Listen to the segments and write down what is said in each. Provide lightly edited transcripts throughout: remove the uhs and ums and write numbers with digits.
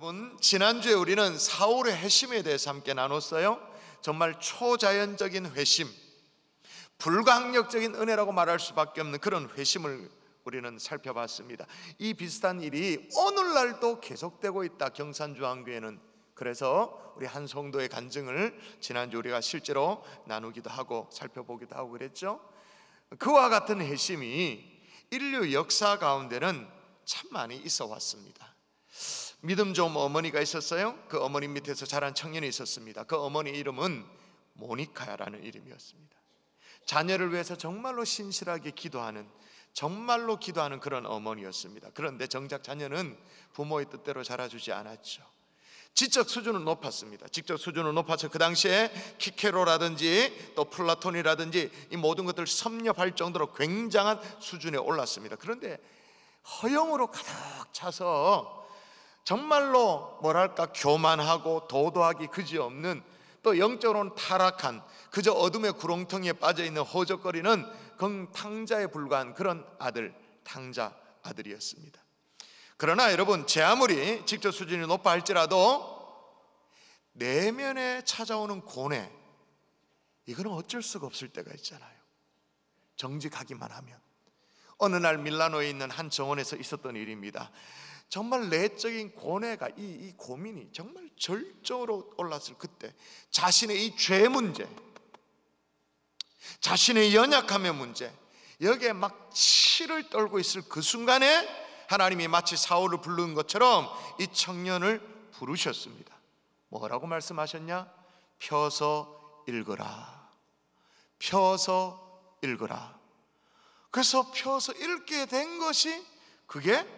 여러분, 지난주에 우리는 사울의 회심에 대해서 함께 나눴어요. 정말 초자연적인 회심, 불가항력적인 은혜라고 말할 수밖에 없는 그런 회심을 우리는 살펴봤습니다. 이 비슷한 일이 오늘날도 계속되고 있다, 경산중앙교회는. 그래서 우리 한 성도의 간증을 지난주 우리가 실제로 나누기도 하고 살펴보기도 하고 그랬죠. 그와 같은 회심이 인류 역사 가운데는 참 많이 있어 왔습니다. 믿음 좋은 어머니가 있었어요. 그 어머니 밑에서 자란 청년이 있었습니다. 그 어머니 이름은 모니카라는 이름이었습니다. 자녀를 위해서 정말로 신실하게 기도하는, 정말로 기도하는 그런 어머니였습니다. 그런데 정작 자녀는 부모의 뜻대로 자라주지 않았죠. 지적 수준은 높았습니다. 지적 수준은 높아서 그 당시에 키케로라든지 또 플라톤이라든지 이 모든 것들을 섭렵할 정도로 굉장한 수준에 올랐습니다. 그런데 허영으로 가득 차서 정말로 뭐랄까 교만하고 도도하기 그지없는, 또 영적으로는 타락한, 그저 어둠의 구렁텅이에 빠져있는 허적거리는 탕자에 불과한 그런 아들, 탕자 아들이었습니다. 그러나 여러분, 제 아무리 직접 수준이 높아 할지라도 내면에 찾아오는 고뇌, 이거는 어쩔 수가 없을 때가 있잖아요. 정직하기만 하면. 어느 날 밀라노에 있는 한 정원에서 있었던 일입니다. 정말 내적인 고뇌가, 이 고민이 정말 절정으로 올랐을 그때, 자신의 이 죄 문제, 자신의 연약함의 문제, 여기에 막 치를 떨고 있을 그 순간에 하나님이 마치 사울을 부르는 것처럼 이 청년을 부르셨습니다. 뭐라고 말씀하셨냐? 펴서 읽어라. 펴서 읽어라. 그래서 펴서 읽게 된 것이, 그게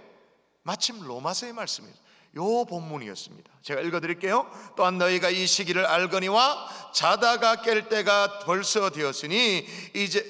마침 로마서의 말씀이에요. 요 본문이었습니다. 제가 읽어드릴게요. 또한 너희가 이 시기를 알거니와 자다가 깰 때가 벌써 되었으니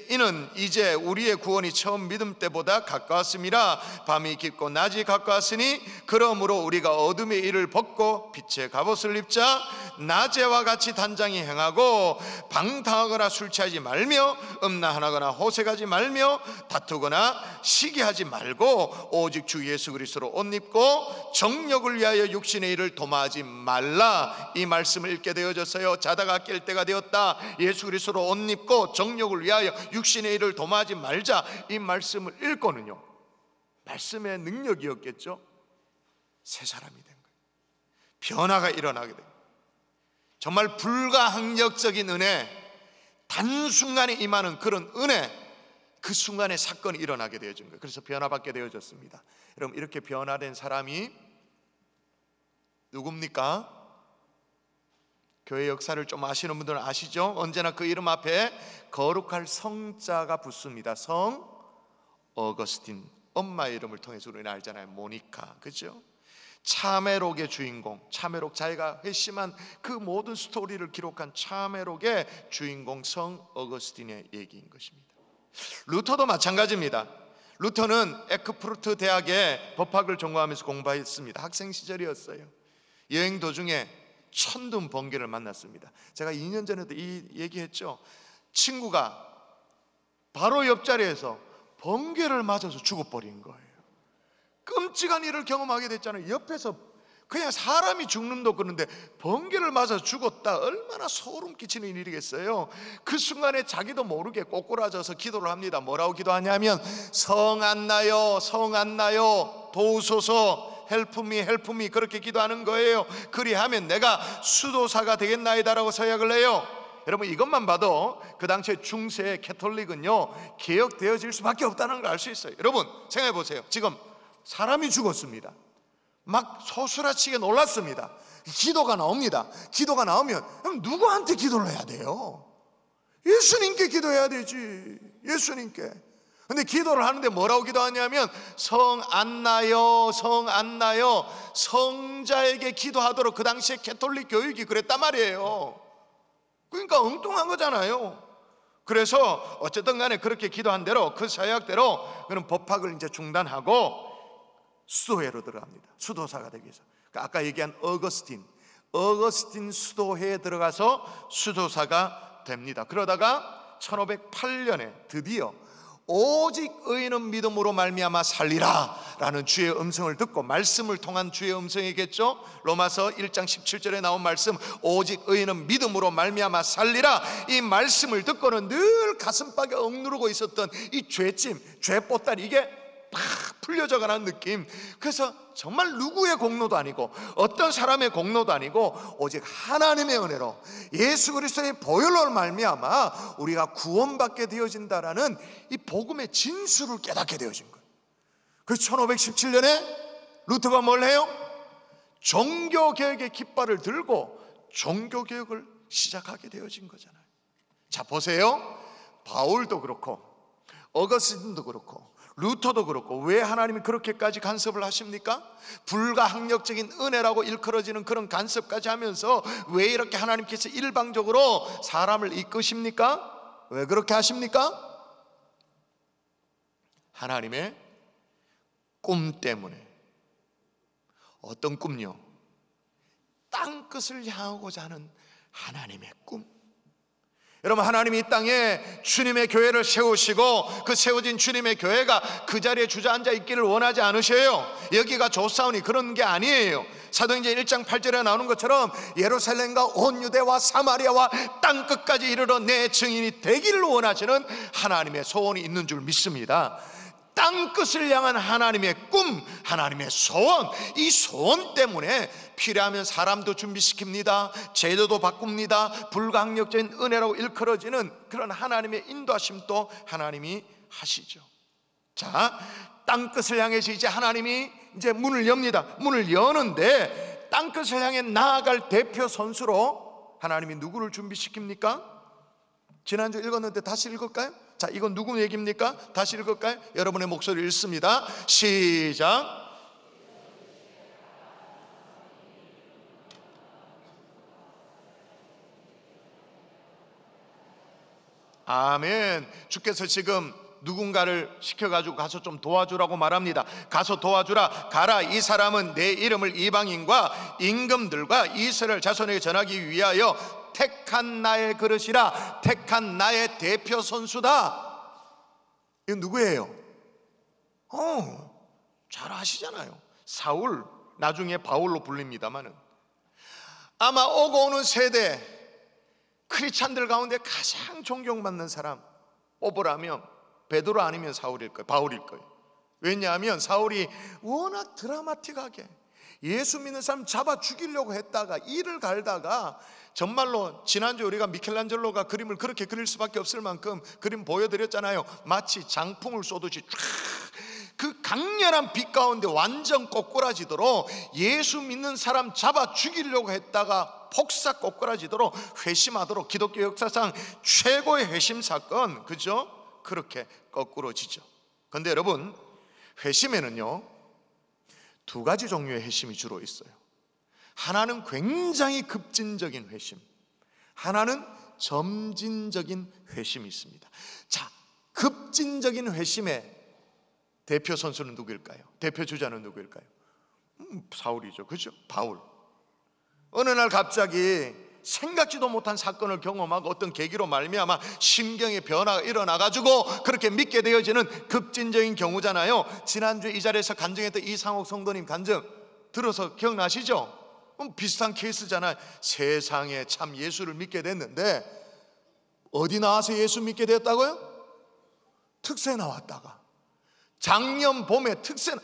이는 이제 우리의 구원이 처음 믿음 때보다 가까웠음이라. 밤이 깊고 낮이 가까웠으니 그러므로 우리가 어둠의 일을 벗고 빛의 갑옷을 입자. 낮에와 같이 단장히 행하고 방탕하거나 술 취하지 말며 음란하거나 호색하지 말며 다투거나 시기하지 말고 오직 주 예수 그리스도로 옷 입고 정욕을 위하여 육신의 일을 도마하지 말라. 이 말씀을 읽게 되어졌어요. 자다가 깰 때가 되었다. 예수 그리스도로 옷 입고 정욕을 위하여 육신의 일을 도마하지 말자. 이 말씀을 읽고는요, 말씀의 능력이었겠죠. 새 사람이 된 거예요. 변화가 일어나게 된 거예요. 정말 불가항력적인 은혜, 단순간에 임하는 그런 은혜, 그 순간에 사건이 일어나게 되어진 거예요. 그래서 변화받게 되어졌습니다. 여러분, 이렇게 변화된 사람이 누굽니까? 교회 역사를 좀 아시는 분들은 아시죠? 언제나 그 이름 앞에 거룩할 성자가 붙습니다. 성 어거스틴, 엄마의 이름을 통해서 우리는 알잖아요. 모니카, 그죠? 참회록의 주인공, 참회록, 자기가 회심한 그 모든 스토리를 기록한 참회록의 주인공 성 어거스틴의 얘기인 것입니다. 루터도 마찬가지입니다. 루터는 에크푸르트 대학에 법학을 전공하면서 공부했습니다. 학생 시절이었어요. 여행 도중에 천둥 번개를 만났습니다. 제가 2년 전에도 이 얘기했죠. 친구가 바로 옆자리에서 번개를 맞아서 죽어버린 거예요. 끔찍한 일을 경험하게 됐잖아요. 옆에서 그냥 사람이 죽는도 그런데 번개를 맞아 죽었다. 얼마나 소름 끼치는 일이겠어요. 그 순간에 자기도 모르게 꼬꾸라져서 기도를 합니다. 뭐라고 기도하냐면 성 안 나요, 성 안 나요, 도우소서, help me, help me, 그렇게 기도하는 거예요. 그리하면 내가 수도사가 되겠나이다라고 서약을 해요. 여러분, 이것만 봐도 그 당시에 중세 캐톨릭은요, 개혁되어질 수밖에 없다는 걸 알 수 있어요. 여러분, 생각해 보세요. 지금 사람이 죽었습니다. 막 소스라치게 놀랐습니다. 기도가 나옵니다. 기도가 나오면 그럼 누구한테 기도를 해야 돼요? 예수님께 기도해야 되지. 예수님께. 근데 기도를 하는데 뭐라고 기도하냐면 성 안 나요, 성 안 나요, 성자에게 기도하도록 그 당시에 캐톨릭 교육이 그랬단 말이에요. 그러니까 엉뚱한 거잖아요. 그래서 어쨌든 간에 그렇게 기도한 대로, 그 서약대로 그런 법학을 이제 중단하고 수도회로 들어갑니다. 수도사가 되기 위해서. 아까 얘기한 어거스틴 수도회에 들어가서 수도사가 됩니다. 그러다가 1508년에 드디어 오직 의인은 믿음으로 말미암아 살리라 라는 주의 음성을 듣고, 말씀을 통한 주의 음성이겠죠. 로마서 1장 17절에 나온 말씀, 오직 의인은 믿음으로 말미암아 살리라, 이 말씀을 듣고는 늘 가슴팍에 억누르고 있었던 이 죄짐, 죄보따리, 이게 팍 풀려져 가는 느낌. 그래서 정말 누구의 공로도 아니고 어떤 사람의 공로도 아니고 오직 하나님의 은혜로 예수 그리스도의 보혈로 말미암아 우리가 구원받게 되어진다라는 이 복음의 진수를 깨닫게 되어진 거예요. 그래서 1517년에 루터가 뭘 해요? 종교개혁의 깃발을 들고 종교개혁을 시작하게 되어진 거잖아요. 자, 보세요. 바울도 그렇고 어거스틴도 그렇고 루터도 그렇고 왜 하나님이 그렇게까지 간섭을 하십니까? 불가항력적인 은혜라고 일컬어지는 그런 간섭까지 하면서 왜 이렇게 하나님께서 일방적으로 사람을 이끄십니까? 왜 그렇게 하십니까? 하나님의 꿈 때문에. 어떤 꿈요? 땅끝을 향하고자 하는 하나님의 꿈. 여러분, 하나님이 이 땅에 주님의 교회를 세우시고 그 세워진 주님의 교회가 그 자리에 주저앉아 있기를 원하지 않으셔요. 여기가 좋사오니 그런 게 아니에요. 사도행전 1장 8절에 나오는 것처럼 예루살렘과 온 유대와 사마리아와 땅끝까지 이르러 내 증인이 되기를 원하시는 하나님의 소원이 있는 줄 믿습니다. 땅끝을 향한 하나님의 꿈, 하나님의 소원, 이 소원 때문에 필요하면 사람도 준비시킵니다. 제도도 바꿉니다. 불가항력적인 은혜라고 일컬어지는 그런 하나님의 인도하심도 하나님이 하시죠. 자, 땅끝을 향해서 이제 하나님이 이제 문을 엽니다. 문을 여는데 땅끝을 향해 나아갈 대표 선수로 하나님이 누구를 준비시킵니까? 지난주 읽었는데 다시 읽을까요? 자, 이건 누구 얘기입니까? 다시 읽을까요? 여러분의 목소리 읽습니다. 시작. 아멘. 주께서 지금 누군가를 시켜가지고 가서 좀 도와주라고 말합니다. 가서 도와주라. 가라. 이 사람은 내 이름을 이방인과 임금들과 이스라엘 자손에게 전하기 위하여 택한 나의 그릇이라. 택한 나의 대표 선수다. 이건 누구예요? 잘 아시잖아요. 사울, 나중에 바울로 불립니다마는 아마 오고 오는 세대 크리스찬들 가운데 가장 존경받는 사람 뽑으라면 베드로 아니면 사울일 거예요. 바울일 거예요. 왜냐하면 사울이 워낙 드라마틱하게 예수 믿는 사람 잡아 죽이려고 했다가 이를 갈다가, 정말로 지난주 우리가 미켈란젤로가 그림을 그렇게 그릴 수밖에 없을 만큼 그림 보여드렸잖아요. 마치 장풍을 쏘듯이 쫙 그 강렬한 빛 가운데 완전 꼬꾸라지도록 예수 믿는 사람 잡아 죽이려고 했다가 폭삭 꼬꾸라지도록 회심하도록, 기독교 역사상 최고의 회심 사건, 그죠? 그렇게 거꾸로지죠. 그런데 여러분, 회심에는요 두 가지 종류의 회심이 주로 있어요. 하나는 굉장히 급진적인 회심, 하나는 점진적인 회심이 있습니다. 자, 급진적인 회심의 대표 선수는 누구일까요? 대표 주자는 누구일까요? 사울이죠. 그죠? 바울. 어느 날 갑자기 생각지도 못한 사건을 경험하고 어떤 계기로 말미암아 심경의 변화가 일어나가지고 그렇게 믿게 되어지는 급진적인 경우잖아요. 지난주 이 자리에서 간증했던 이상옥 성도님 간증 들어서 기억나시죠? 비슷한 케이스잖아요. 세상에 참 예수를 믿게 됐는데 어디 나와서 예수 믿게 됐다고요? 특세 나왔다가, 작년 봄에 특세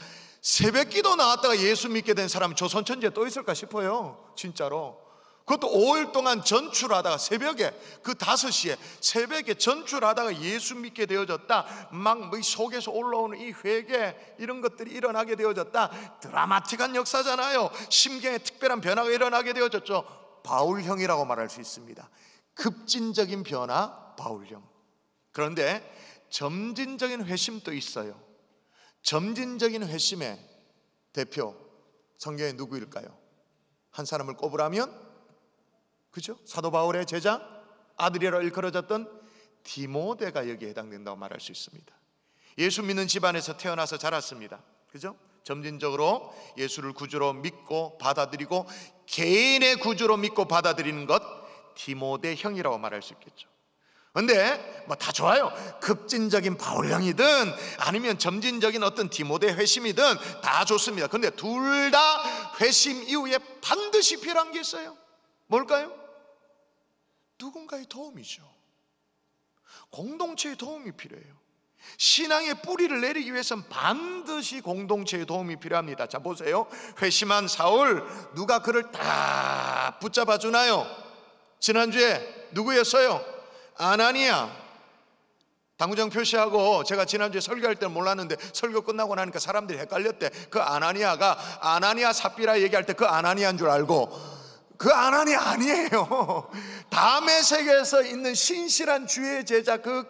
새벽기도 나왔다가 예수 믿게 된 사람이 조선천지에 또 있을까 싶어요. 진짜로. 그것도 5일 동안 전출하다가 새벽에 그 5시에 새벽에 전출하다가 예수 믿게 되어졌다. 막 뭐 속에서 올라오는 이 회개 이런 것들이 일어나게 되어졌다. 드라마틱한 역사잖아요. 심경에 특별한 변화가 일어나게 되어졌죠. 바울형이라고 말할 수 있습니다. 급진적인 변화, 바울형. 그런데 점진적인 회심도 있어요. 점진적인 회심의 대표 성경에 누구일까요? 한 사람을 꼽으라면, 그죠? 사도 바울의 제자, 아들이라 일컬어졌던 디모데가 여기에 해당된다고 말할 수 있습니다. 예수 믿는 집안에서 태어나서 자랐습니다. 그죠? 점진적으로 예수를 구주로 믿고 받아들이고 개인의 구주로 믿고 받아들이는 것, 디모데 형이라고 말할 수 있겠죠. 근데 뭐 다 좋아요. 급진적인 바울형이든 아니면 점진적인 어떤 디모데 회심이든 다 좋습니다. 근데 둘 다 회심 이후에 반드시 필요한 게 있어요. 뭘까요? 누군가의 도움이죠. 공동체의 도움이 필요해요. 신앙의 뿌리를 내리기 위해서는 반드시 공동체의 도움이 필요합니다. 자, 보세요. 회심한 사울, 누가 그를 다 붙잡아 주나요? 지난주에 누구였어요? 아나니아. 당구장 표시하고 제가 지난주에 설교할 때는 몰랐는데 설교 끝나고 나니까 사람들이 헷갈렸대. 그 아나니아가 아나니아 삽비라 얘기할 때 그 아나니아인 줄 알고, 그 아나니아 아니에요. 다음의 세계에서 있는 신실한 주의 제자 그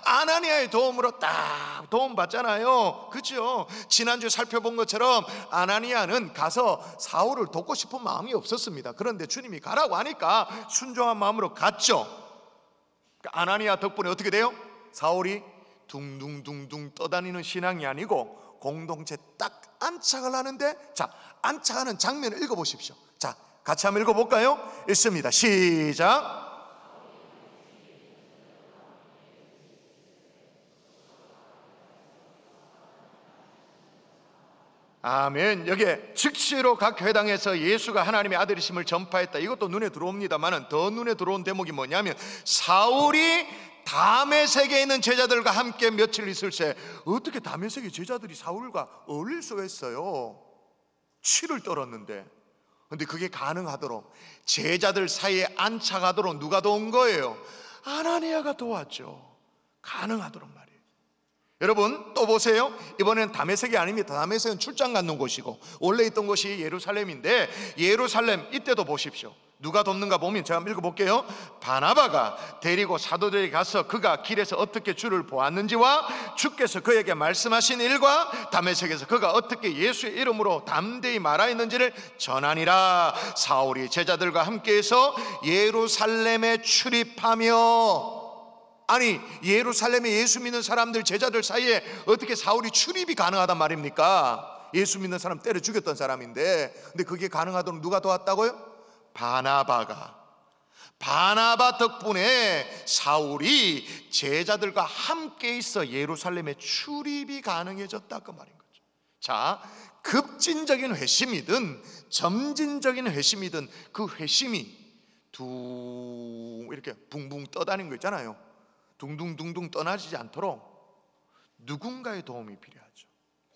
아나니아의 도움으로 딱 도움 받잖아요. 그죠? 지난주에 살펴본 것처럼 아나니아는 가서 사울을 돕고 싶은 마음이 없었습니다. 그런데 주님이 가라고 하니까 순종한 마음으로 갔죠. 아나니아 덕분에 어떻게 돼요? 사울이 둥둥둥둥 떠다니는 신앙이 아니고 공동체 딱 안착을 하는데, 자, 안착하는 장면을 읽어보십시오. 자, 같이 한번 읽어볼까요? 읽습니다. 시작. 아멘. 여기에 즉시로 각 회당에서 예수가 하나님의 아들이심을 전파했다. 이것도 눈에 들어옵니다만 더 눈에 들어온 대목이 뭐냐면, 사울이 다메섹에 있는 제자들과 함께 며칠 있을 새, 어떻게 다메섹의 제자들이 사울과 어울릴 수가 있어요? 치를 떨었는데. 근데 그게 가능하도록, 제자들 사이에 안착하도록 누가 도운 거예요? 아나니아가 도왔죠. 가능하도록 말이에요. 여러분 또 보세요. 이번엔 다메섹이 아닙니다. 다메섹은 출장 갔는 곳이고 원래 있던 곳이 예루살렘인데, 예루살렘 이때도 보십시오. 누가 돕는가 보면 제가 한번 읽어볼게요. 바나바가 데리고 사도들에게 가서 그가 길에서 어떻게 주를 보았는지와 주께서 그에게 말씀하신 일과 다메섹에서 그가 어떻게 예수의 이름으로 담대히 말하였는지를 전하니라. 사울이 제자들과 함께해서 예루살렘에 출입하며, 아니 예루살렘에 예수 믿는 사람들 제자들 사이에 어떻게 사울이 출입이 가능하단 말입니까? 예수 믿는 사람 때려 죽였던 사람인데. 근데 그게 가능하도록 누가 도왔다고요? 바나바 덕분에 사울이 제자들과 함께 있어 예루살렘에 출입이 가능해졌다 그 말인 거죠. 자, 급진적인 회심이든 점진적인 회심이든 그 회심이 이렇게 붕붕 떠다니는 거 있잖아요. 둥둥둥둥 떠나지지 않도록 누군가의 도움이 필요하죠.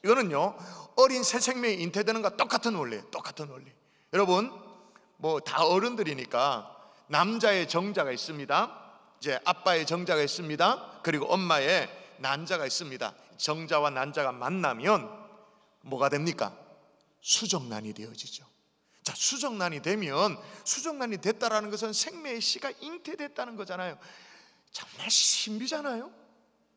이거는요, 어린 새 생명이 잉태되는 것과 똑같은 원리예요. 똑같은 원리. 여러분 뭐 다 어른들이니까 남자의 정자가 있습니다. 이제 아빠의 정자가 있습니다. 그리고 엄마의 난자가 있습니다. 정자와 난자가 만나면 뭐가 됩니까? 수정란이 되어지죠. 자, 수정란이 되면, 수정란이 됐다라는 것은 생명의 씨가 잉태됐다는 거잖아요. 정말 신비잖아요.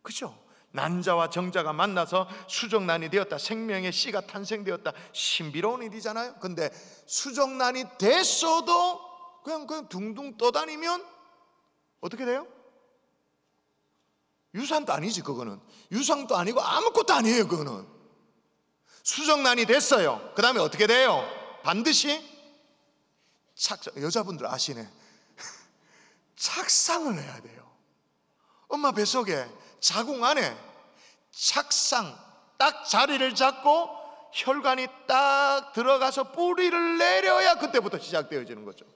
그죠? 난자와 정자가 만나서 수정란이 되었다, 생명의 씨가 탄생되었다. 신비로운 일이잖아요. 근데 수정란이 됐어도 그냥 둥둥 떠다니면 어떻게 돼요? 유산도 아니지. 그거는 유상도 아니고 아무것도 아니에요. 그거는 수정란이 됐어요. 그 다음에 어떻게 돼요? 반드시 여자분들 아시네. 착상을 해야 돼요. 엄마 뱃속에 자궁 안에 착상, 딱 자리를 잡고 혈관이 딱 들어가서 뿌리를 내려야 그때부터 시작되어지는 거죠.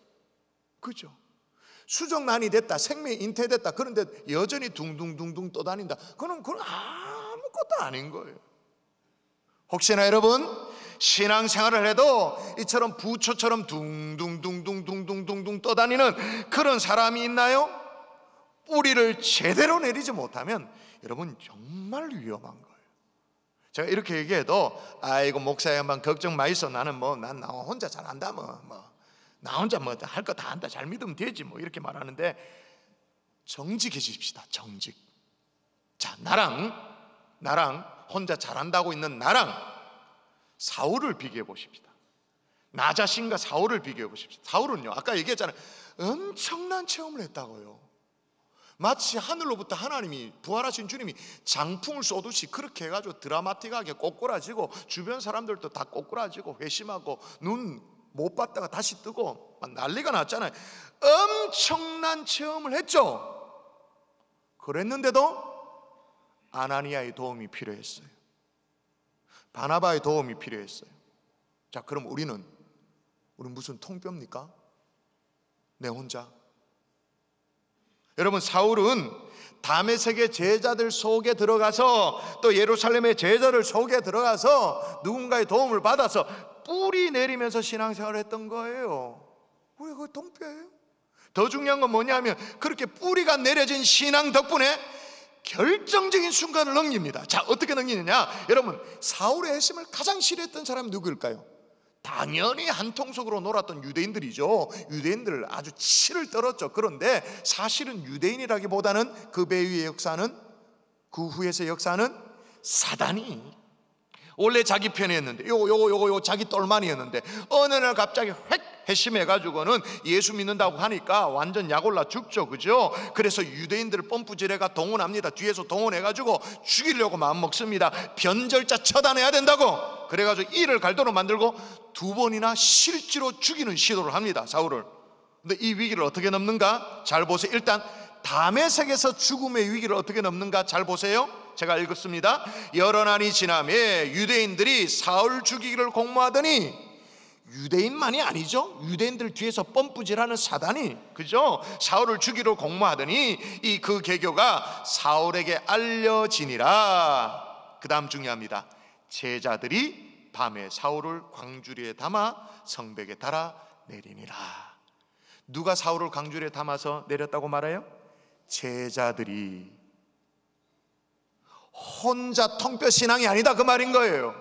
그죠? 수정란이 됐다, 생명이 잉태됐다, 그런데 여전히 둥둥둥둥 떠다닌다, 그건 아무것도 아닌 거예요. 혹시나 여러분 신앙생활을 해도 이처럼 부초처럼 둥둥둥둥둥둥둥둥 떠다니는 그런 사람이 있나요? 뿌리를 제대로 내리지 못하면 여러분 정말 위험한 거예요. 제가 이렇게 얘기해도 아이고 목사야 한번 걱정 마이소, 나는 난 나 혼자 잘한다, 나 혼자 할 거 다 한다, 잘 믿으면 되지 이렇게 말하는데, 정직해집시다. 정직. 자, 나랑 혼자 잘한다고 있는 나랑 사울을 비교해 보십시다. 나 자신과 사울을 비교해 보십시다. 사울은요, 아까 얘기했잖아요, 엄청난 체험을 했다고요. 마치 하늘로부터 하나님이, 부활하신 주님이 장풍을 쏘듯이 그렇게 해가지고 드라마틱하게 꼬꾸라지고 주변 사람들도 다 꼬꾸라지고 회심하고 눈 못 봤다가 다시 뜨고 막 난리가 났잖아요. 엄청난 체험을 했죠. 그랬는데도 아나니아의 도움이 필요했어요. 바나바의 도움이 필요했어요. 자, 그럼 우리는 무슨 통뼈입니까? 내 혼자? 여러분, 사울은 다메섹의 제자들 속에 들어가서 또 예루살렘의 제자들 속에 들어가서 누군가의 도움을 받아서 뿌리 내리면서 신앙생활을 했던 거예요. 왜 그게 통뼈예요? 더 중요한 건 뭐냐면 그렇게 뿌리가 내려진 신앙 덕분에 결정적인 순간을 넘깁니다. 자, 어떻게 넘기느냐? 여러분, 사울의 핵심을 가장 싫어했던 사람이 누구일까요? 당연히 한통속으로 놀았던 유대인들이죠. 유대인들을 아주 치를 떨었죠. 그런데 사실은 유대인이라기보다는 그 배후의 역사는, 그 후에서의 역사는 사단이 원래 자기 편이었는데 요거 자기 똘만이었는데 어느 날 갑자기 획 회심해가지고는 예수 믿는다고 하니까 완전 약올라 죽죠. 그죠? 그래서 유대인들을 펌프질해가 동원합니다. 뒤에서 동원해가지고 죽이려고 마음먹습니다. 변절자 처단해야 된다고. 그래가지고 이를 갈도로 만들고 2번이나 실제로 죽이는 시도를 합니다, 사울을. 근데 이 위기를 어떻게 넘는가? 잘 보세요. 일단 다메섹에서 죽음의 위기를 어떻게 넘는가 잘 보세요. 제가 읽었습니다. 여러 날이 지나매 유대인들이 사울 죽이기를 공모하더니, 유대인만이 아니죠. 유대인들 뒤에서 펌프질하는 사단이, 그죠? 사울을 죽이기를 공모하더니 이 그 계교가 사울에게 알려지니라. 그 다음 중요합니다. 제자들이 밤에 사울을 광주리에 담아 성벽에 달아 내리니라. 누가 사울을 광주리에 담아서 내렸다고 말해요? 제자들이. 혼자 통뼈 신앙이 아니다 그 말인 거예요.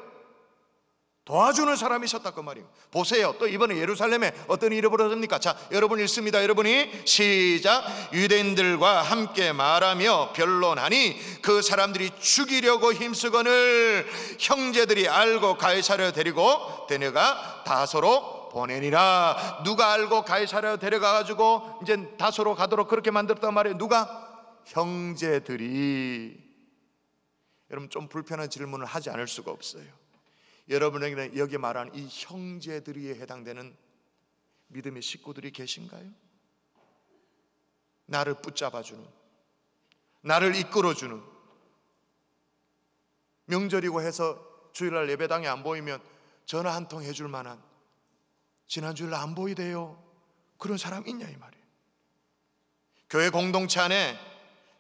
도와주는 사람이 있었다 그 말이에요. 보세요. 또 이번에 예루살렘에 어떤 일이 벌어집니까? 자, 여러분 읽습니다. 여러분이 시작. 유대인들과 함께 말하며 변론하니 그 사람들이 죽이려고 힘쓰거늘 형제들이 알고 가이사랴 데리고 데려가 다소로 보내니라. 누가 알고 가이사랴 데려가가지고 이제 다소로 가도록 그렇게 만들었단 말이에요. 누가? 형제들이. 여러분, 좀 불편한 질문을 하지 않을 수가 없어요. 여러분에게는 여기 말하는 이 형제들이에 해당되는 믿음의 식구들이 계신가요? 나를 붙잡아주는, 나를 이끌어주는, 명절이고 해서 주일날 예배당에 안 보이면 전화 한 통 해줄 만한, 지난 주일날 안 보이대요, 그런 사람 있냐 이 말이에요. 교회 공동체 안에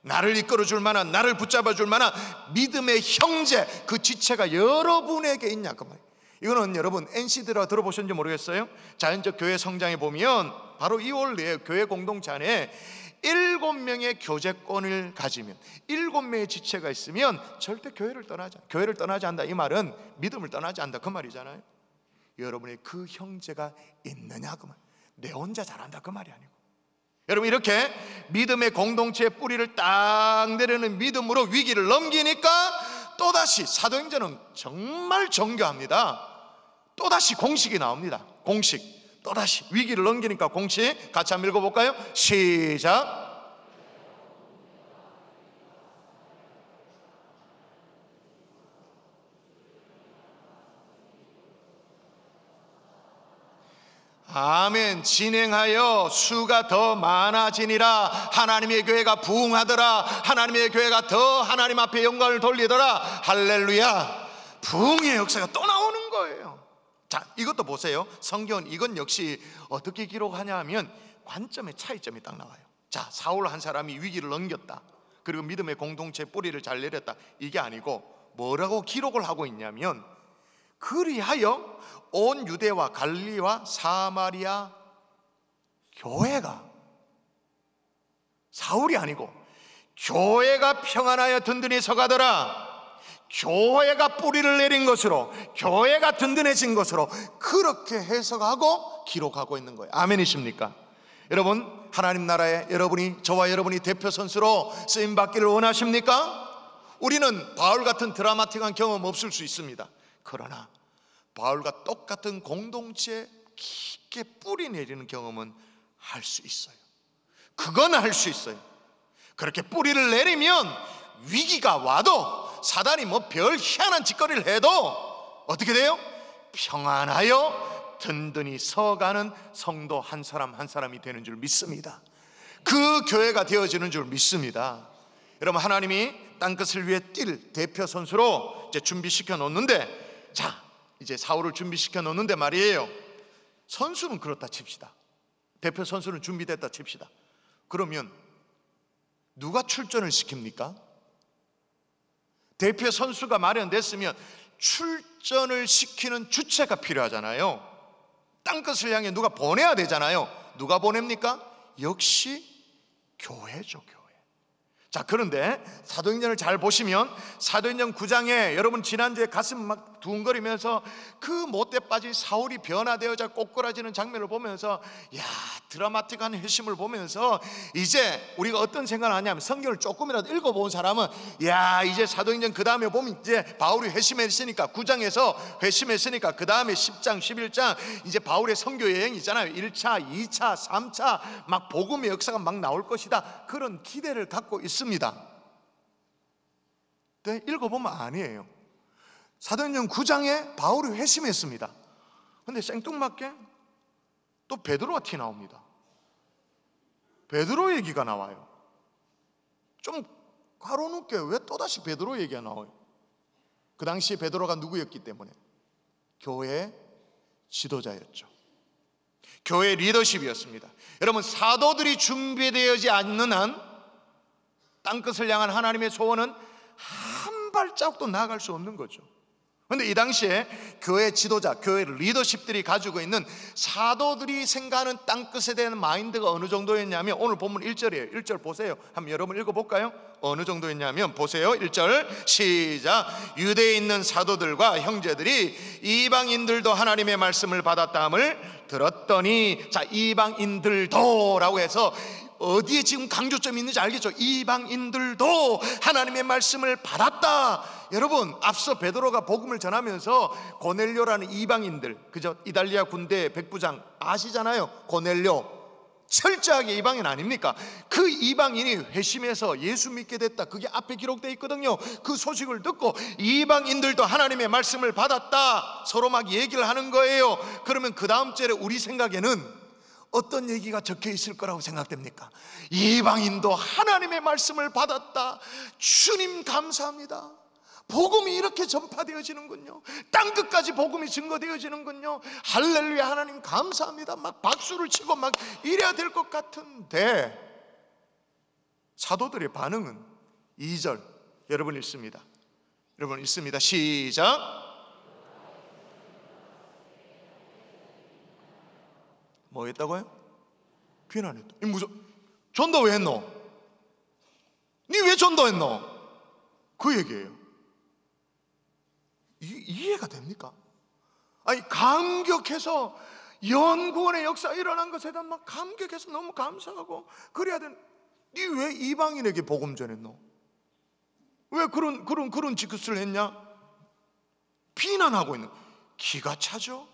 나를 이끌어줄 만한, 나를 붙잡아줄 만한 믿음의 형제, 그 지체가 여러분에게 있냐 그 말이에요. 이거는 여러분 NC들아 들어보셨는지 모르겠어요. 자연적 교회 성장에 보면 바로 이 원리에 교회 공동체 안에 7명의 교제권을 가지면, 7명의 지체가 있으면 절대 교회를 떠나지 않는다. 이 말은 믿음을 떠나지 않는다 그 말이잖아요. 여러분의 그 형제가 있느냐 그 말. 내 혼자 잘한다 그 말이 아니고, 여러분 이렇게 믿음의 공동체의 뿌리를 딱 내리는 믿음으로 위기를 넘기니까 또다시 사도행전은 정말 정교합니다. 또다시 공식이 나옵니다. 공식. 또다시 위기를 넘기니까 공식. 같이 한번 읽어볼까요? 시작. 아멘. 진행하여 수가 더 많아지니라. 하나님의 교회가 부흥하더라. 하나님의 교회가 더 하나님 앞에 영광을 돌리더라. 할렐루야. 부흥의 역사가 또 나오는 거예요. 자, 이것도 보세요. 성경은 이건 역시 어떻게 기록하냐 하면 관점의 차이점이 딱 나와요. 자, 사울 한 사람이 위기를 넘겼다, 그리고 믿음의 공동체 뿌리를 잘 내렸다, 이게 아니고 뭐라고 기록을 하고 있냐면, 그리하여 온 유대와 갈릴리와 사마리아 교회가, 사울이 아니고 교회가 평안하여 든든히 서가더라. 교회가 뿌리를 내린 것으로, 교회가 든든해진 것으로 그렇게 해석하고 기록하고 있는 거예요. 아멘이십니까? 여러분, 하나님 나라에 여러분이, 저와 여러분이 대표 선수로 쓰임 받기를 원하십니까? 우리는 바울 같은 드라마틱한 경험 없을 수 있습니다. 그러나 바울과 똑같은 공동체에 깊게 뿌리 내리는 경험은 할 수 있어요. 그건 할 수 있어요. 그렇게 뿌리를 내리면 위기가 와도, 사단이 뭐 별 희한한 짓거리를 해도 어떻게 돼요? 평안하여 든든히 서가는 성도 한 사람 한 사람이 되는 줄 믿습니다. 그 교회가 되어지는 줄 믿습니다. 여러분, 하나님이 땅끝을 위해 뛸 대표 선수로 이제 준비시켜 놓는데, 자, 이제 사울을 준비시켜 놓는데 말이에요. 선수는 그렇다 칩시다. 대표 선수는 준비됐다 칩시다. 그러면 누가 출전을 시킵니까? 대표 선수가 마련됐으면 출전을 시키는 주체가 필요하잖아요. 땅끝을 향해 누가 보내야 되잖아요. 누가 보냅니까? 역시 교회죠, 교회. 자, 그런데 사도행전을 잘 보시면 사도행전 9장에 여러분 지난주에 가슴 막 두근거리면서 그 못돼 빠진 사울이 변화되어져 꼬꾸라지는 장면을 보면서, 야, 드라마틱한 회심을 보면서 이제 우리가 어떤 생각을 하냐면, 성경을 조금이라도 읽어본 사람은 야, 이제 사도행전 그 다음에 보면 이제 바울이 회심했으니까, 9장에서 회심했으니까 그 다음에 10장 11장 이제 바울의 선교 여행이 있잖아요. 1차 2차 3차 막 복음의 역사가 막 나올 것이다, 그런 기대를 갖고 있습니다. 네, 읽어보면 아니에요. 사도행전 9장에 바울이 회심했습니다. 근데 생뚱맞게 또 베드로가 티 나옵니다. 베드로 얘기가 나와요. 좀 가로놓게 왜 또다시 베드로 얘기가 나와요? 그 당시 베드로가 누구였기 때문에? 교회 지도자였죠. 교회 리더십이었습니다. 여러분, 사도들이 준비되어지 않는 한 땅끝을 향한 하나님의 소원은 한 발자국도 나아갈 수 없는 거죠. 그런데 이 당시에 교회 지도자, 교회 리더십들이 가지고 있는 사도들이 생각하는 땅끝에 대한 마인드가 어느 정도였냐면, 오늘 본문 1절이에요. 1절 보세요. 한번 여러분 읽어볼까요? 어느 정도였냐면, 보세요. 1절 시작. 유대에 있는 사도들과 형제들이 이방인들도 하나님의 말씀을 받았다함을 들었더니, 자, 이방인들도 라고 해서 어디에 지금 강조점이 있는지 알겠죠? 이방인들도 하나님의 말씀을 받았다. 여러분, 앞서 베드로가 복음을 전하면서 고넬료라는 이방인들, 그죠? 이달리아 군대 백부장 아시잖아요. 고넬료, 철저하게 이방인 아닙니까? 그 이방인이 회심해서 예수 믿게 됐다, 그게 앞에 기록되어 있거든요. 그 소식을 듣고 이방인들도 하나님의 말씀을 받았다, 서로 막 얘기를 하는 거예요. 그러면 그 다음 절에 우리 생각에는 어떤 얘기가 적혀 있을 거라고 생각됩니까? 이방인도 하나님의 말씀을 받았다. 주님 감사합니다. 복음이 이렇게 전파되어지는군요. 땅끝까지 복음이 증거되어지는군요. 할렐루야, 하나님 감사합니다. 막 박수를 치고 막 이래야 될 것 같은데, 사도들의 반응은 2절 여러분 읽습니다. 여러분 읽습니다. 시작. 뭐 했다고요? 비난했다. 이 무슨 전도 왜 했노? 니 왜 전도했노? 그 얘기예요. 이해가 됩니까? 아니, 감격해서 연구원의 역사 일어난 것에 대한 막 감격해서 너무 감사하고 그래야 되는, 니 왜 이방인에게 복음 전했노? 왜 그런 짓을 했냐? 비난하고 있는, 기가 차죠?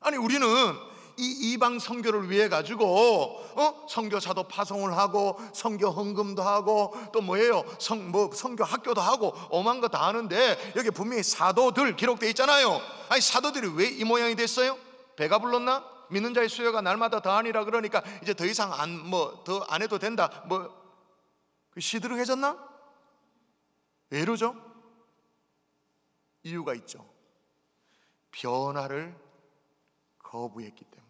아니, 우리는 이 이방 선교를 위해 가지고 선교사도 파송을 하고 선교 헌금도 하고 또 뭐예요? 선교 학교도 하고 오만 거 다 하는데, 여기 분명히 사도들 기록되어 있잖아요. 아니, 사도들이 왜 이 모양이 됐어요? 배가 불렀나? 믿는 자의 수요가 날마다 더하니라, 그러니까 이제 더 이상 더 안 해도 된다, 시들해졌나? 왜 이러죠? 이유가 있죠. 변화를 거부했기 때문에.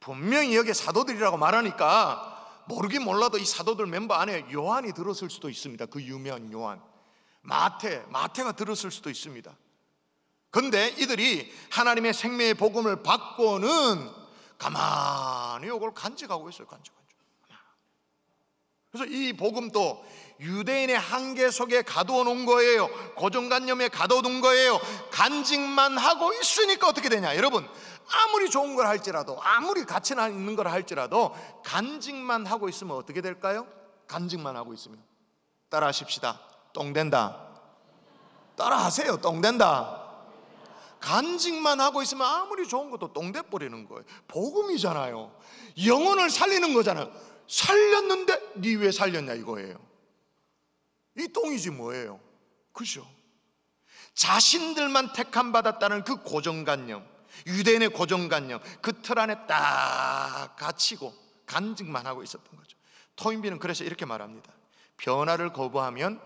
분명히 여기 사도들이라고 말하니까 모르긴 몰라도 이 사도들 멤버 안에 요한이 들었을 수도 있습니다. 그 유명한 요한, 마태가 들었을 수도 있습니다. 그런데 이들이 하나님의 생명의 복음을 받고는 가만히 이걸 간직하고 있어요. 그래서 이 복음도 유대인의 한계 속에 가두어 놓은 거예요. 고정관념에 가둬 둔 거예요. 간직만 하고 있으니까 어떻게 되냐? 여러분, 아무리 좋은 걸 할지라도, 아무리 가치나 있는 걸 할지라도 간직만 하고 있으면 어떻게 될까요? 간직만 하고 있으면, 따라 하십시다. 똥된다. 따라 하세요. 똥된다. 간직만 하고 있으면 아무리 좋은 것도 똥돼 버리는 거예요. 복음이잖아요. 영혼을 살리는 거잖아요. 살렸는데 니 왜 살렸냐 이거예요. 이 똥이지 뭐예요. 그죠? 자신들만 택함 받았다는 그 고정관념, 유대인의 고정관념, 그 틀 안에 딱 갇히고 간직만 하고 있었던 거죠. 토인비는 그래서 이렇게 말합니다. 변화를 거부하면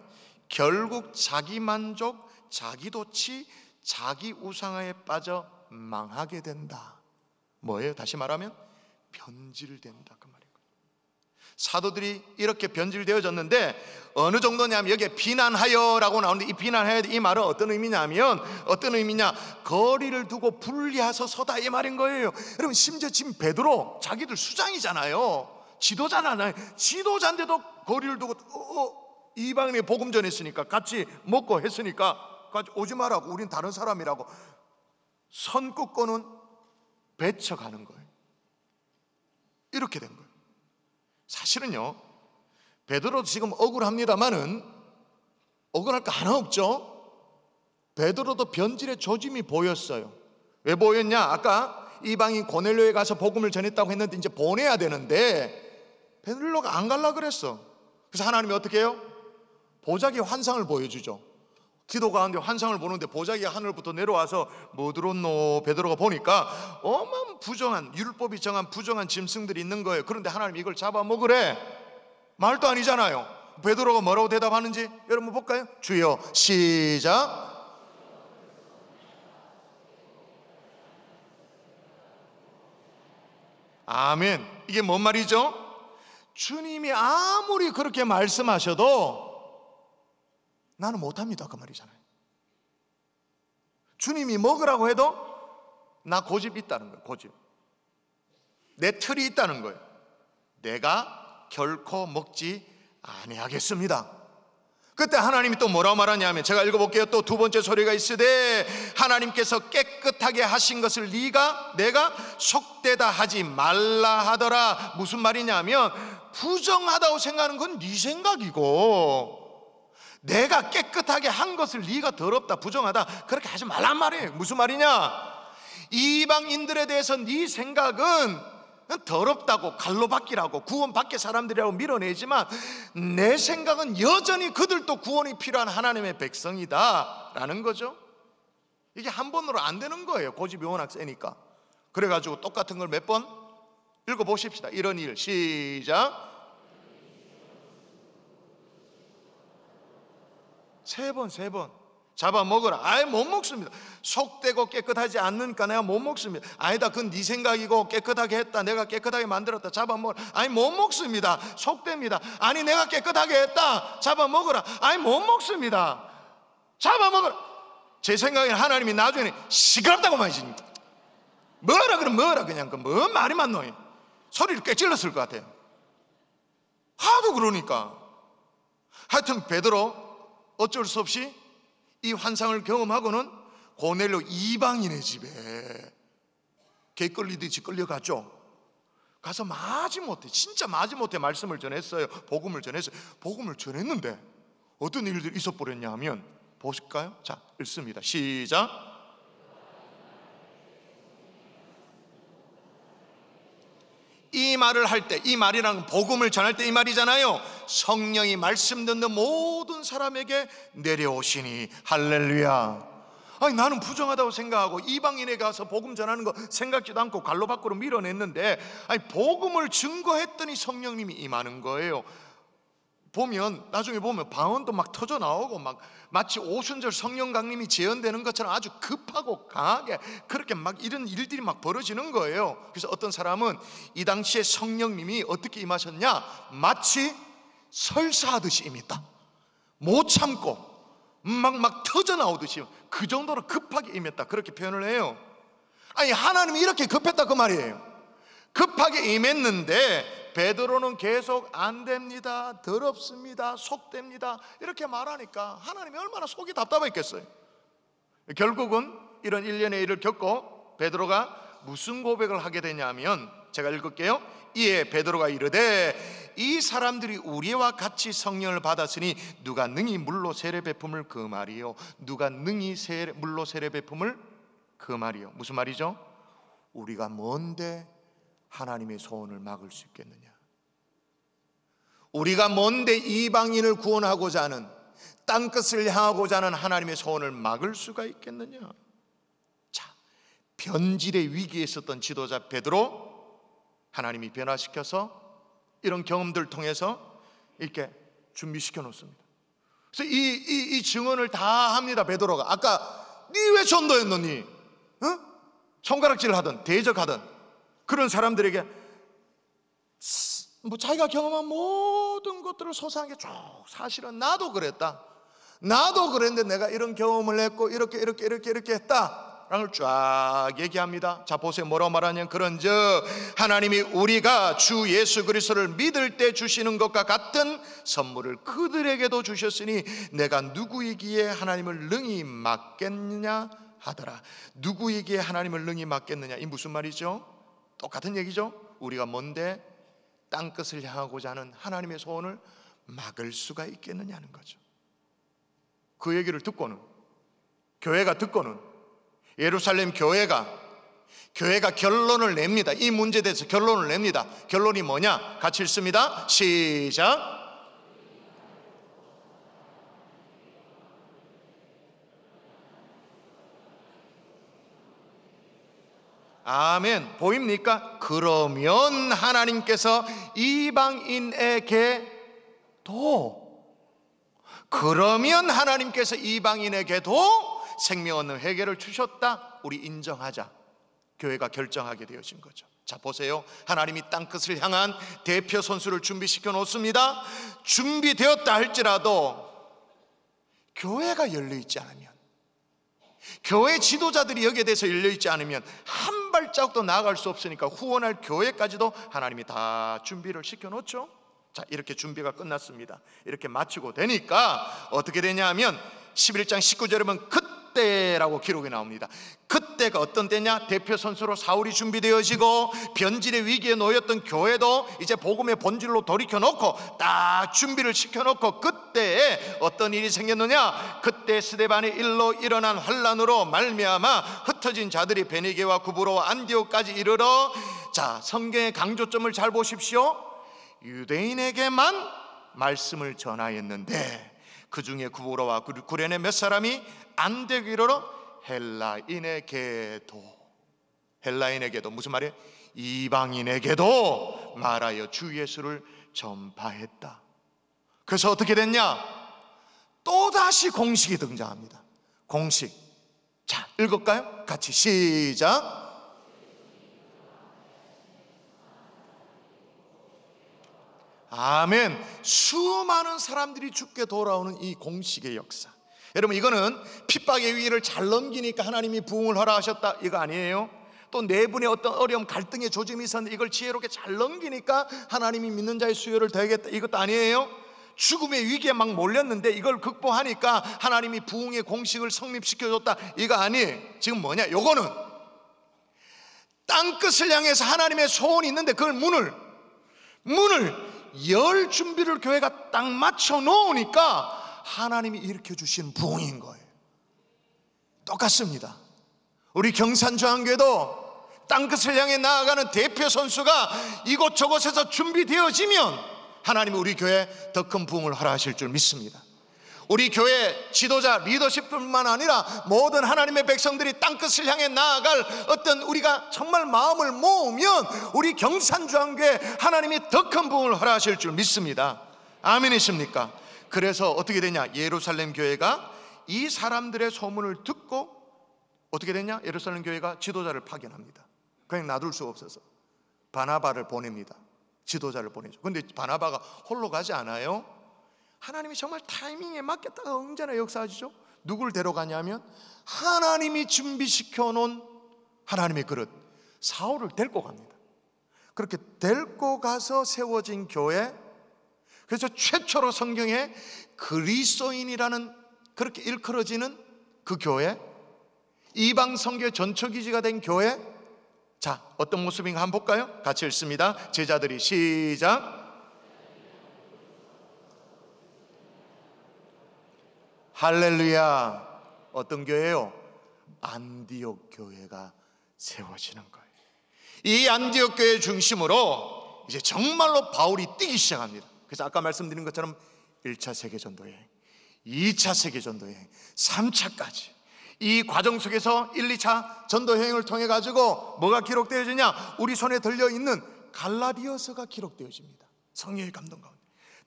결국 자기 만족, 자기 도취, 자기 우상화에 빠져 망하게 된다. 뭐예요? 다시 말하면 변질된다 그 말이에요. 사도들이 이렇게 변질되어졌는데 어느 정도냐면 여기에 비난하여라고 나오는데 이 비난하여 이 말은 어떤 의미냐면 거리를 두고 분리해서 서다 이 말인 거예요. 여러분 심지어 지금 베드로 자기들 수장이잖아요. 지도자잖아요. 지도자인데도 거리를 두고 이방인에 복음 전했으니까 같이 먹고 했으니까 같이 오지 말라고, 우린 다른 사람이라고 선 긋고는 배쳐가는 거예요. 이렇게 된 거예요. 사실은요, 베드로도 지금 억울합니다만은 억울할 거 하나 없죠. 베드로도 변질의 조짐이 보였어요. 왜 보였냐? 아까 이방인 고넬료에 가서 복음을 전했다고 했는데 이제 보내야 되는데 베드로가 안 갈라 그랬어. 그래서 하나님이 어떻게 해요? 보자기의 환상을 보여주죠. 기도 가운데 환상을 보는데 보자기가 하늘부터 내려와서 뭐 들었노? 베드로가 보니까 어마어마한 부정한, 율법이 정한 부정한 짐승들이 있는 거예요. 그런데 하나님이 이걸 잡아먹으래. 말도 아니잖아요. 베드로가 뭐라고 대답하는지 여러분 볼까요? 주여, 시작. 아멘. 이게 뭔 말이죠? 주님이 아무리 그렇게 말씀하셔도 나는 못합니다 그 말이잖아요. 주님이 먹으라고 해도 나 고집 있다는 거예요. 고집. 내 틀이 있다는 거예요. 내가 결코 먹지 아니하겠습니다. 그때 하나님이 또 뭐라고 말하냐면, 제가 읽어볼게요. 또 두 번째 소리가 있으되 하나님께서 깨끗하게 하신 것을 내가 속되다 하지 말라 하더라. 무슨 말이냐면 부정하다고 생각하는 건 네 생각이고 내가 깨끗하게 한 것을 네가 더럽다, 부정하다 그렇게 하지 말란 말이에요. 무슨 말이냐? 이방인들에 대해서 네 생각은 더럽다고, 갈로 받기라고, 구원 받게 사람들이라고 밀어내지만 내 생각은 여전히 그들도 구원이 필요한 하나님의 백성이다 라는 거죠. 이게 한 번으로 안 되는 거예요. 고집이 워낙 세니까. 그래가지고 똑같은 걸 몇 번 읽어보십시다. 이런 일, 시작. 세 번 잡아먹으라. 아예 못 먹습니다. 속되고 깨끗하지 않으니까 내가 못 먹습니다. 아니다, 그건 네 생각이고 깨끗하게 했다, 내가 깨끗하게 만들었다, 잡아먹으라. 아니 못 먹습니다. 속됩니다. 아니 내가 깨끗하게 했다, 잡아먹으라. 아니 못 먹습니다. 잡아먹으라. 제 생각에는 하나님이 나중에는 시끄럽다고 말씀하십니다. 뭐라 그러면 뭐라, 그냥 뭔 말이 많노. 소리를 꽤 질렀을 것 같아요. 하도 그러니까. 하여튼 베드로 어쩔 수 없이 이 환상을 경험하고는 고넬료 이방인의 집에 개 끌리듯이 끌려갔죠. 가서 마지못해, 진짜 마지못해 말씀을 전했어요. 복음을 전했어요. 복음을 전했는데 어떤 일들이 있어버렸냐 하면, 보실까요? 자, 읽습니다. 시작. 이 말을 할 때, 이 말이란 복음을 전할 때 이 말이잖아요. 성령이 말씀 듣는 모든 사람에게 내려오시니. 할렐루야. 아니 나는 부정하다고 생각하고 이방인에 가서 복음 전하는 거 생각지도 않고 갈로 밖으로 밀어냈는데, 아니 복음을 증거했더니 성령님이 임하는 거예요. 나중에 보면 방언도 막 터져 나오고 막 마치 오순절 성령 강림이 재현되는 것처럼 아주 급하고 강하게 그렇게 막 이런 일들이 막 벌어지는 거예요. 그래서 어떤 사람은 이 당시에 성령님이 어떻게 임하셨냐, 마치 설사하듯이 임했다. 못 참고 막 터져 나오듯이 그 정도로 급하게 임했다, 그렇게 표현을 해요. 아니 하나님이 이렇게 급했다 그 말이에요. 급하게 임했는데 베드로는 계속 안 됩니다, 더럽습니다, 속됩니다 이렇게 말하니까 하나님이 얼마나 속이 답답했겠어요. 결국은 이런 일련의 일을 겪고 베드로가 무슨 고백을 하게 되냐면, 제가 읽을게요. 이에 베드로가 이르되 이 사람들이 우리와 같이 성령을 받았으니 누가 능히 물로 세례 베품을 그 말이요. 누가 능히 물로 세례 베품을 그 말이요. 무슨 말이죠? 우리가 뭔데 하나님의 소원을 막을 수 있겠느냐? 우리가 뭔데 이방인을 구원하고자 하는, 땅끝을 향하고자 하는 하나님의 소원을 막을 수가 있겠느냐? 자, 변질의 위기에 있었던 지도자 베드로 하나님이 변화시켜서 이런 경험들을 통해서 이렇게 준비시켜 놓습니다. 그래서 이 증언을 다 합니다. 베드로가 아까 니 왜 전도했노니? 손가락질 하든 대적하든 그런 사람들에게 뭐 자기가 경험한 모든 것들을 소상하게 쭉, 사실은 나도 그랬다, 나도 그랬는데 내가 이런 경험을 했고 이렇게 했다 라는 걸 쫙 얘기합니다. 자 보세요, 뭐라고 말하냐면 그런즉 하나님이 우리가 주 예수 그리스도를 믿을 때 주시는 것과 같은 선물을 그들에게도 주셨으니 내가 누구이기에 하나님을 능히 맡겠느냐 하더라. 누구에게 하나님을 능히 맡겠느냐, 이 무슨 말이죠? 똑같은 얘기죠. 우리가 뭔데 땅끝을 향하고자 하는 하나님의 소원을 막을 수가 있겠느냐는 거죠. 그 얘기를 듣고는, 교회가 듣고는 예루살렘 교회가 결론을 냅니다. 이 문제에 대해서 결론을 냅니다. 결론이 뭐냐? 같이 읽습니다. 시작. 아멘. 보입니까? 그러면 하나님께서 이방인에게도 생명 얻는 회개를 주셨다. 우리 인정하자. 교회가 결정하게 되어진 거죠. 자 보세요, 하나님이 땅끝을 향한 대표 선수를 준비시켜 놓습니다. 준비되었다 할지라도 교회가 열려있지 않으면, 교회 지도자들이 여기에 대해서 열려있지 않으면 한 발자국도 나아갈 수 없으니까 후원할 교회까지도 하나님이 다 준비를 시켜놓죠. 자 이렇게 준비가 끝났습니다. 이렇게 마치고 되니까 어떻게 되냐 하면 11장 19절에 보면 그때라고 기록이 나옵니다. 그때가 어떤 때냐? 대표 선수로 사울이 준비되어지고 변질의 위기에 놓였던 교회도 이제 복음의 본질로 돌이켜놓고 딱 준비를 시켜놓고, 그때에 어떤 일이 생겼느냐? 그때 스데반의 일로 일어난 환란으로 말미암아 흩어진 자들이 베니게와 구브로와 안디옥까지 이르러, 자 성경의 강조점을 잘 보십시오. 유대인에게만 말씀을 전하였는데 그 중에 구브로와 구레네 몇 사람이 안디옥에 이르러 헬라인에게도 무슨 말이에요? 이방인에게도 말하여 주 예수를 전파했다. 그래서 어떻게 됐냐? 또다시 공식이 등장합니다. 공식. 자 읽을까요? 같이 시작. 아멘. 수많은 사람들이 죽게 돌아오는 이 공식의 역사, 여러분 이거는 핍박의 위기를 잘 넘기니까 하나님이 부흥을 허락하셨다 이거 아니에요. 또 내분의 어떤 어려움, 갈등의 조짐이 있었는데 이걸 지혜롭게 잘 넘기니까 하나님이 믿는 자의 수요를 더하겠다 이것도 아니에요. 죽음의 위기에 막 몰렸는데 이걸 극복하니까 하나님이 부흥의 공식을 성립시켜줬다 이거 아니에요. 지금 뭐냐? 요거는 땅끝을 향해서 하나님의 소원이 있는데 그걸 문을 열 준비를 교회가 딱 맞춰 놓으니까 하나님이 일으켜 주신 부흥인 거예요. 똑같습니다. 우리 경산중앙교회도 땅끝을 향해 나아가는 대표 선수가 이곳저곳에서 준비되어지면 하나님이 우리 교회에 더 큰 부흥을 허락하실 줄 믿습니다. 우리 교회 지도자 리더십뿐만 아니라 모든 하나님의 백성들이 땅끝을 향해 나아갈 어떤, 우리가 정말 마음을 모으면 우리 경산중앙교회 하나님이 더 큰 부흥을 허락하실 줄 믿습니다. 아멘이십니까? 그래서 어떻게 되냐? 예루살렘 교회가 이 사람들의 소문을 듣고 어떻게 되냐? 예루살렘 교회가 지도자를 파견합니다. 그냥 놔둘 수 없어서 바나바를 보냅니다. 지도자를 보내죠. 그런데 바나바가 홀로 가지 않아요. 하나님이 정말 타이밍에 맞겠다가 언제나 역사하시죠. 누굴 데려가냐면 하나님이 준비시켜 놓은 하나님의 그릇 사울을 데리고 갑니다. 그렇게 데리고 가서 세워진 교회, 그래서 최초로 성경에 그리스도인이라는 그렇게 일컬어지는 그 교회, 이방 선교 전초기지가 된 교회. 자 어떤 모습인가 한번 볼까요? 같이 읽습니다. 제자들이 시작. 할렐루야. 어떤 교회요? 안디옥 교회가 세워지는 거예요. 이 안디옥 교회 중심으로 이제 정말로 바울이 뛰기 시작합니다. 그래서 아까 말씀드린 것처럼 1차 세계전도여행, 2차 세계전도여행, 3차까지 이 과정 속에서 1, 2차 전도여행을 통해 가지고 뭐가 기록되어지냐? 우리 손에 들려있는 갈라디아서가 기록되어집니다. 성령의 감동 가운데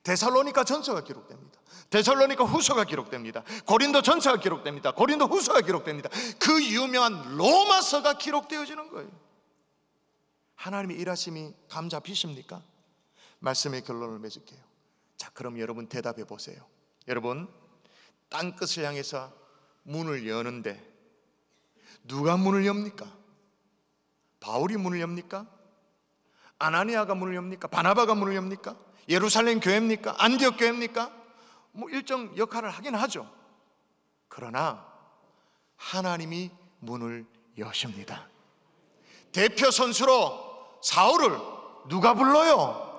데살로니가 전서가 기록됩니다. 데살로니가 후서가 기록됩니다. 고린도 전서가 기록됩니다. 고린도 후서가 기록됩니다. 그 유명한 로마서가 기록되어지는 거예요. 하나님의 일하심이 감 잡히십니까? 말씀의 결론을 맺을게요. 자, 그럼 여러분 대답해 보세요. 여러분, 땅끝을 향해서 문을 여는데 누가 문을 엽니까? 바울이 문을 엽니까? 아나니아가 문을 엽니까? 바나바가 문을 엽니까? 예루살렘 교회입니까? 안디옥 교회입니까? 뭐 일정 역할을 하긴 하죠. 그러나 하나님이 문을 여십니다. 대표 선수로 사울을 누가 불러요?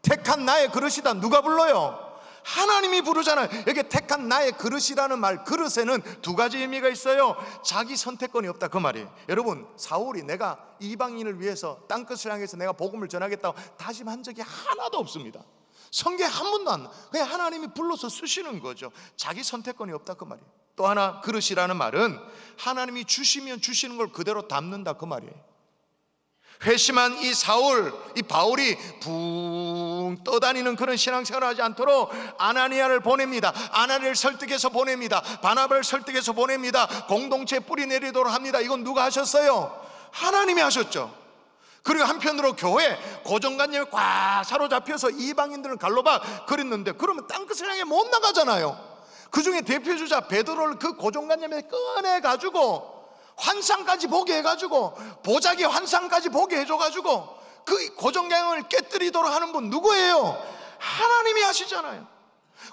택한 나의 그릇이다. 누가 불러요? 하나님이 부르잖아요. 여기 택한 나의 그릇이라는 말, 그릇에는 두 가지 의미가 있어요. 자기 선택권이 없다, 그 말이에요. 여러분, 사울이 내가 이방인을 위해서 땅끝을 향해서 내가 복음을 전하겠다고 다짐한 적이 하나도 없습니다. 성경에 한 번도 안 나와요. 그냥 하나님이 불러서 쓰시는 거죠. 자기 선택권이 없다, 그 말이에요. 또 하나, 그릇이라는 말은 하나님이 주시면 주시는 걸 그대로 담는다, 그 말이에요. 회심한 이 사울, 이 바울이 붕 떠다니는 그런 신앙생활을 하지 않도록 아나니아를 보냅니다. 아나니아를 설득해서 보냅니다. 바나바를 설득해서 보냅니다. 공동체에 뿌리 내리도록 합니다. 이건 누가 하셨어요? 하나님이 하셨죠. 그리고 한편으로 교회 고정관념에 꽉 사로잡혀서 이방인들을 갈로박 그랬는데, 그러면 땅끝을 향해 못 나가잖아요. 그 중에 대표주자 베드로를 그 고정관념에 꺼내가지고 환상까지 보게 해가지고, 보자기 환상까지 보게 해줘가지고 그 고정관념을 깨뜨리도록 하는 분 누구예요? 하나님이 하시잖아요.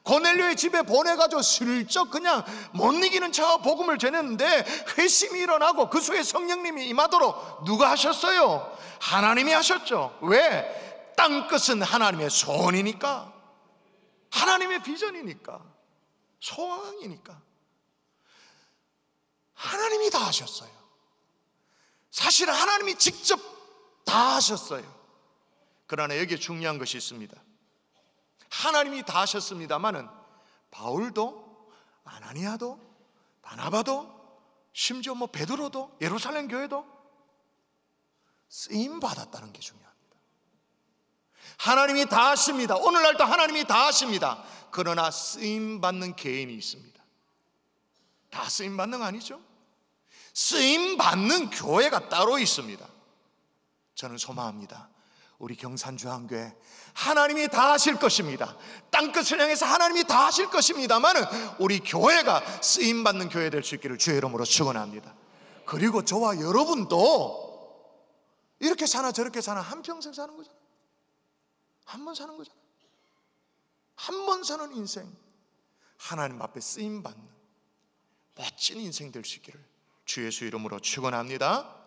고넬료의 집에 보내가지고 슬쩍 그냥 못 이기는 척 복음을 전했는데 회심이 일어나고 그 속에 성령님이 임하도록 누가 하셨어요? 하나님이 하셨죠. 왜? 땅끝은 하나님의 소원이니까, 하나님의 비전이니까, 소망이니까 하나님이 다 하셨어요. 사실은 하나님이 직접 다 하셨어요. 그러나 여기에 중요한 것이 있습니다. 하나님이 다 하셨습니다마는 바울도 아나니아도 바나바도 심지어 베드로도 예루살렘 교회도 쓰임 받았다는 게 중요합니다. 하나님이 다 하십니다. 오늘날도 하나님이 다 하십니다. 그러나 쓰임 받는 개인이 있습니다. 다 쓰임 받는 거 아니죠? 쓰임 받는 교회가 따로 있습니다. 저는 소망합니다. 우리 경산주한교회 하나님이 다 하실 것입니다. 땅끝을 향해서 하나님이 다 하실 것입니다만 우리 교회가 쓰임 받는 교회 될 수 있기를 주의 이름으로 축원합니다. 그리고 저와 여러분도 이렇게 사나 저렇게 사나 한평생 사는 거잖아요. 한 번 사는 거잖아요. 한 번 사는 인생, 하나님 앞에 쓰임 받는 멋진 인생 될 수 있기를 주 예수 이름으로 축원합니다.